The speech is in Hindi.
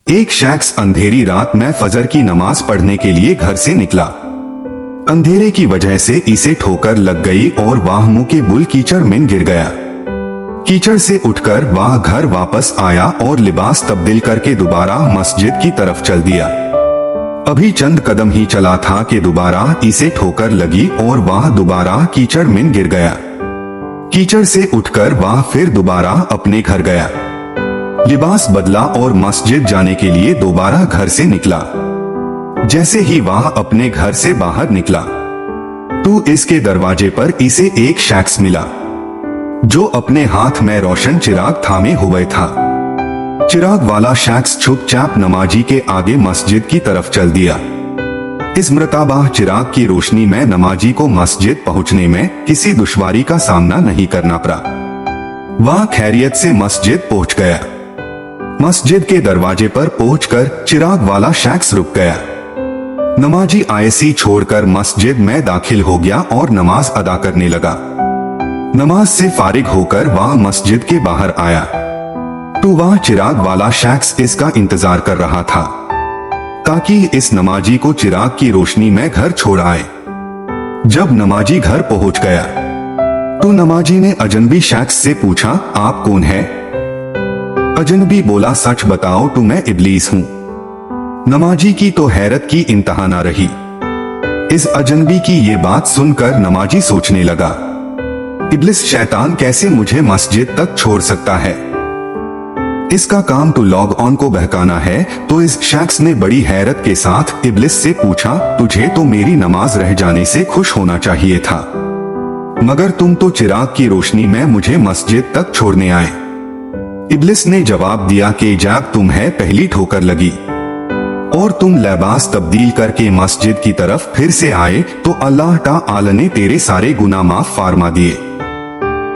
एक शख्स अंधेरी रात में फजर की नमाज पढ़ने के लिए घर से निकला। अंधेरे की वजह से इसे ठोकर लग गई और वह मुंह के बुल कीचड़ में गिर गया। कीचड़ से उठकर वह घर वापस आया और लिबास तब्दील करके दोबारा मस्जिद की तरफ चल दिया। अभी चंद कदम ही चला था कि दोबारा इसे ठोकर लगी और वह दोबारा कीचड़ में गिर गया। कीचड़ से उठकर वह फिर दोबारा अपने घर गया। लिबास बदला और मस्जिद जाने के लिए दोबारा घर से निकला। जैसे ही वह अपने घर से बाहर निकला तो इसके दरवाजे पर इसे एक शख्स मिला जो अपने हाथ में रोशन चिराग थामे हुए था। चिराग वाला शख्स चुपचाप नमाजी के आगे मस्जिद की तरफ चल दिया। इस मर्तबा चिराग की रोशनी में नमाजी को मस्जिद पहुंचने में किसी दुश्वारी का सामना नहीं करना पड़ा। वह खैरियत से मस्जिद पहुंच गया। मस्जिद के दरवाजे पर पहुंचकर चिराग वाला शख्स रुक गया। नमाजी आयसी छोड़कर मस्जिद में दाखिल हो गया और नमाज अदा करने लगा। नमाज से फारिग होकर वह मस्जिद के बाहर आया तो वह चिराग वाला शख्स इसका इंतजार कर रहा था ताकि इस नमाजी को चिराग की रोशनी में घर छोड़ आए। जब नमाजी घर पहुंच गया तो नमाजी ने अजनबी शख्स से पूछा, आप कौन है? अजनबी बोला, सच बताओ तो मैं इब्लीस हूं। नमाजी की तो हैरत की इंतहा ना रही। इस अजनबी की ये बात सुनकर नमाजी सोचने लगा, इब्लिस शैतान कैसे मुझे मस्जिद तक छोड़ सकता है? इसका काम तो लॉग ऑन को बहकाना है। तो इस शख्स ने बड़ी हैरत के साथ इब्लिस से पूछा, तुझे तो मेरी नमाज रह जाने से खुश होना चाहिए था, मगर तुम तो चिराग की रोशनी में मुझे मस्जिद तक छोड़ने आए। इब्लिस ने जवाब दिया कि जब तुम्हें पहली ठोकर लगी और तुम लिबास तब्दील करके मस्जिद की तरफ फिर से आए तो अल्लाह ताला ने तेरे सारे गुनाह माफ फरमा दिए।